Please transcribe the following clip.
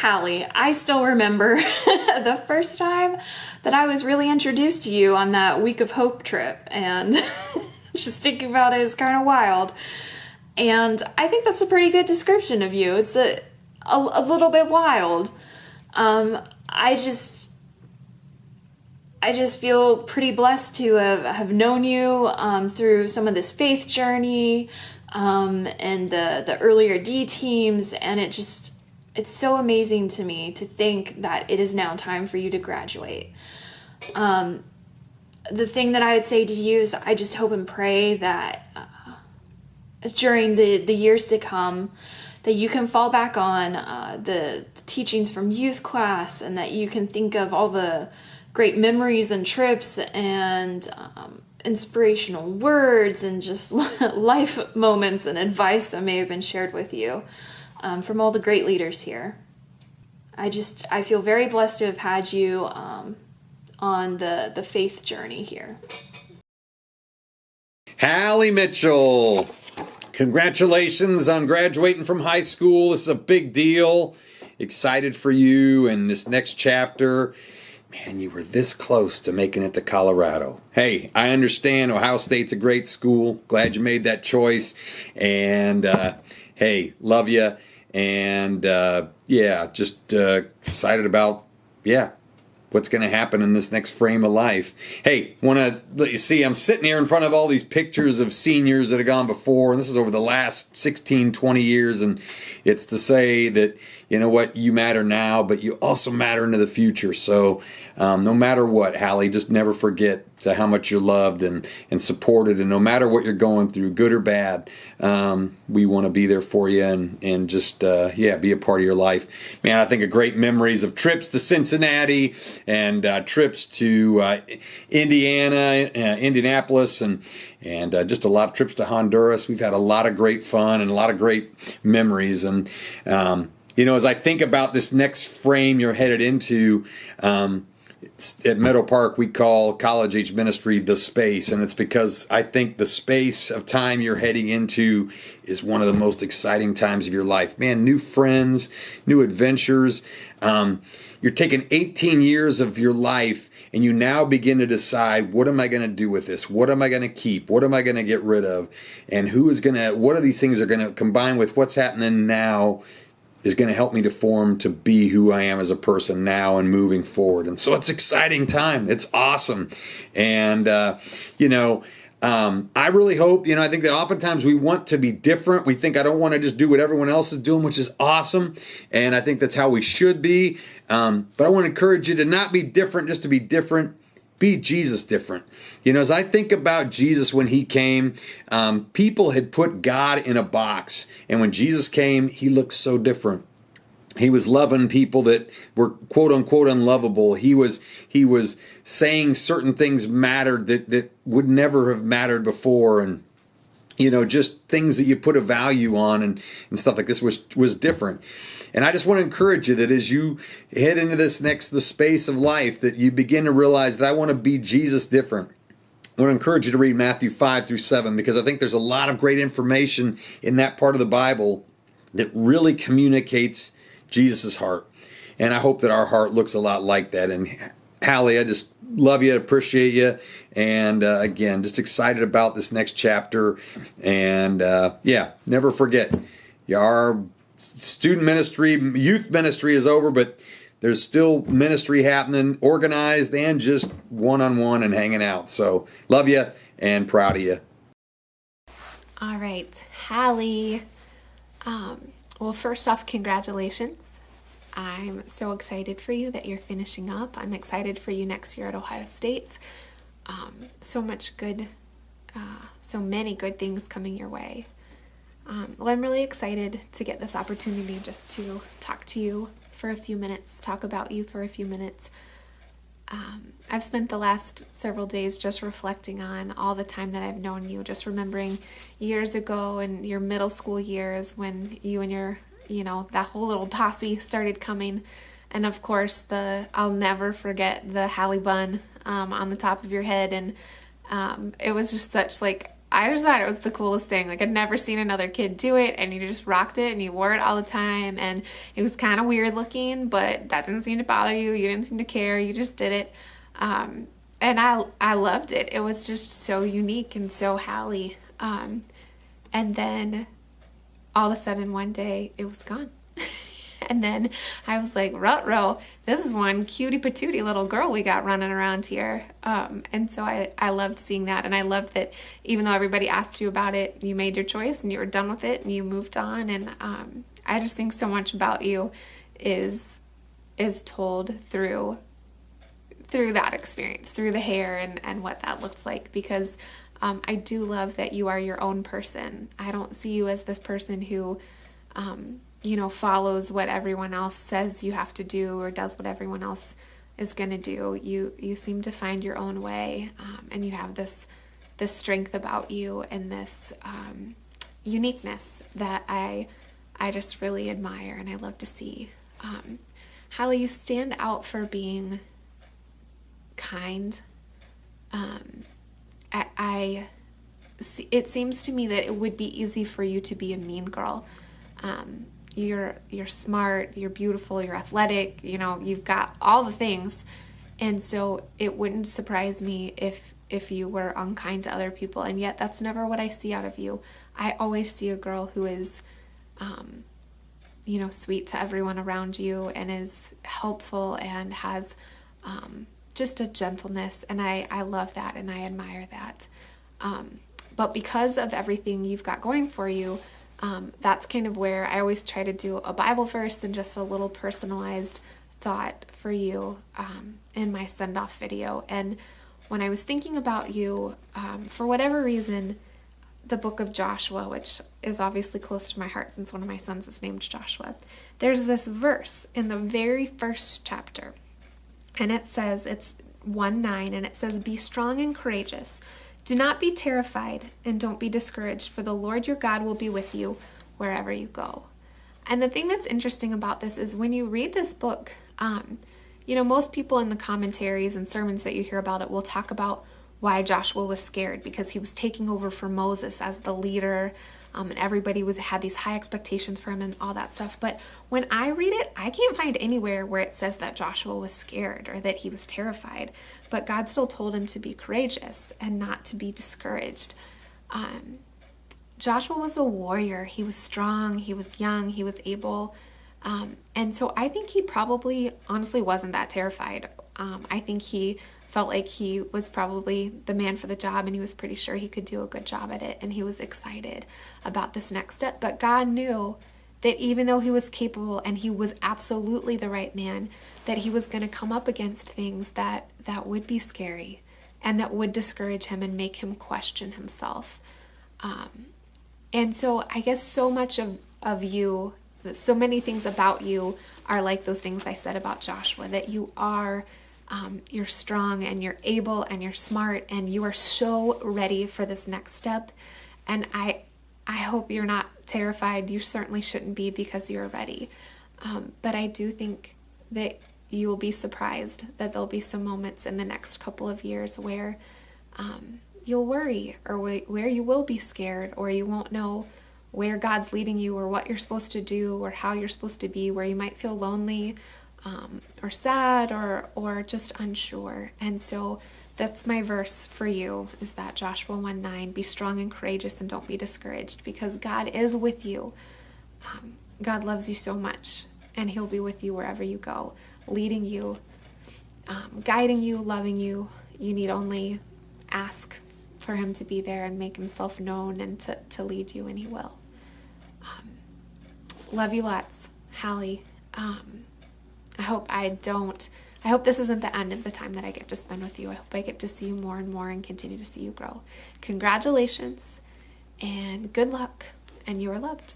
Hallie, I still remember the first time that I was really introduced to you on that Week of Hope trip, and just thinking about it is kind of wild. And I think that's a pretty good description of you. It's a little bit wild. I just feel pretty blessed to have known you through some of this faith journey and the earlier D teams, and it's so amazing to me to think that it is now time for you to graduate. The thing that I would say to you is I just hope and pray that during the years to come that you can fall back on the teachings from youth class, and that you can think of all the great memories and trips and inspirational words and just life moments and advice that may have been shared with you from all the great leaders here. I feel very blessed to have had you on the faith journey here. Hallie Mitchell, congratulations on graduating from high school. This is a big deal. Excited for you in this next chapter. Man, you were this close to making it to Colorado. Hey, I understand Ohio State's a great school. Glad you made that choice. And hey, love you. And just excited about, what's going to happen in this next frame of life. Hey, want to let you see, I'm sitting here in front of all these pictures of seniors that have gone before, and this is over the last 16, 20 years, and it's to say that, you know what, you matter now, but you also matter into the future. So no matter what, Hallie, just never forget how much you're loved and supported, and no matter what you're going through, good or bad, we want to be there for you and just, be a part of your life. Man, I think of great memories of trips to Cincinnati and trips to Indiana, Indianapolis, and just a lot of trips to Honduras. We've had a lot of great fun and a lot of great memories. And, as I think about this next frame you're headed into, at Meadow Park, we call college age ministry the space. And it's because I think the space of time you're heading into is one of the most exciting times of your life. Man, new friends, new adventures. You're taking 18 years of your life, and you now begin to decide, what am I going to do with this? What am I going to keep? What am I going to get rid of? And what are these things are going to combine with what's happening now is going to help me to be who I am as a person now and moving forward. And so it's exciting time. It's awesome. And, I really hope, I think that oftentimes we want to be different. We think I don't want to just do what everyone else is doing, which is awesome. And I think that's how we should be. But I want to encourage you to not be different just to be different. Be Jesus different. As I think about Jesus when he came, people had put God in a box. And when Jesus came, he looked so different. He was loving people that were quote unquote unlovable. He was saying certain things mattered that would never have mattered before. And just things that you put a value on and stuff like this was different. And I just want to encourage you that as you head into the space of life, that you begin to realize that I want to be Jesus different. I want to encourage you to read Matthew 5-7, because I think there's a lot of great information in that part of the Bible that really communicates Jesus' heart. And I hope that our heart looks a lot like that. And Hallie, I just love you, appreciate you. And again, just excited about this next chapter. And never forget, our student ministry, youth ministry is over, but there's still ministry happening, organized and just one-on-one and hanging out. So love you and proud of you. All right, Hallie. Well, first off, congratulations. I'm so excited for you that you're finishing up. I'm excited for you next year at Ohio State. So many good things coming your way. Well, I'm really excited to get this opportunity just to talk to you for a few minutes, talk about you for a few minutes. I've spent the last several days just reflecting on all the time that I've known you, just remembering years ago and your middle school years when you and your, that whole little posse started coming. And of course, I'll never forget the Hallie bun on the top of your head. And it was just such I just thought it was the coolest thing. Like, I'd never seen another kid do it, and you just rocked it, and you wore it all the time, and it was kind of weird looking, but that didn't seem to bother you. You didn't seem to care. You just did it. And I loved it. It was just so unique and so Hallie. And then all of a sudden one day it was gone. And then I was like, ruh-roh, this is one cutie patootie little girl we got running around here. And so I loved seeing that. And I loved that even though everybody asked you about it, you made your choice and you were done with it and you moved on. And I just think so much about you is told through that experience, through the hair and what that looks like, because I do love that you are your own person. I don't see you as this person who, follows what everyone else says you have to do or does what everyone else is going to do. You seem to find your own way, and you have this strength about you and this uniqueness that I just really admire and I love to see. Hallie, you stand out for being kind. It seems to me that it would be easy for you to be a mean girl. You're smart, you're beautiful, you're athletic, you've got all the things. And so it wouldn't surprise me if you were unkind to other people. And yet that's never what I see out of you. I always see a girl who is, sweet to everyone around you and is helpful and has, just a gentleness. And I love that and I admire that. But because of everything you've got going for you, that's kind of where I always try to do a Bible verse and just a little personalized thought for you in my send-off video. And when I was thinking about you, for whatever reason, the book of Joshua, which is obviously close to my heart since one of my sons is named Joshua, there's this verse in the very first chapter, and it says, it's 1:9, and it says, "Be strong and courageous. Do not be terrified and don't be discouraged, for the Lord your God will be with you wherever you go." And the thing that's interesting about this is when you read this book, most people in the commentaries and sermons that you hear about it will talk about why Joshua was scared, because he was taking over for Moses as the leader, and everybody had these high expectations for him and all that stuff. But when I read it, I can't find anywhere where it says that Joshua was scared or that he was terrified. But God still told him to be courageous and not to be discouraged. Joshua was a warrior. He was strong. He was young. He was able. And so I think he probably honestly wasn't that terrified. I think he felt like he was probably the man for the job, and he was pretty sure he could do a good job at it, and he was excited about this next step. But God knew that even though he was capable and he was absolutely the right man, that he was going to come up against things that would be scary and that would discourage him and make him question himself. And so I guess so much of you, so many things about you are like those things I said about Joshua, that you are you're strong and you're able and you're smart and you are so ready for this next step. And I hope you're not terrified. You certainly shouldn't be, because you're ready. But I do think that you will be surprised that there'll be some moments in the next couple of years where you'll worry, or where you will be scared, or you won't know where God's leading you or what you're supposed to do or how you're supposed to be, where you might feel lonely or sad or just unsure. And so that's my verse for you, is that Joshua 1:9, "Be strong and courageous and don't be discouraged," because God is with you. God loves you so much, and he'll be with you wherever you go, leading you, guiding you, loving you. You need only ask for him to be there and make himself known and to lead you, and he will. Love you lots, Hallie. I hope this isn't the end of the time that I get to spend with you. I hope I get to see you more and more and continue to see you grow. Congratulations and good luck, and you are loved.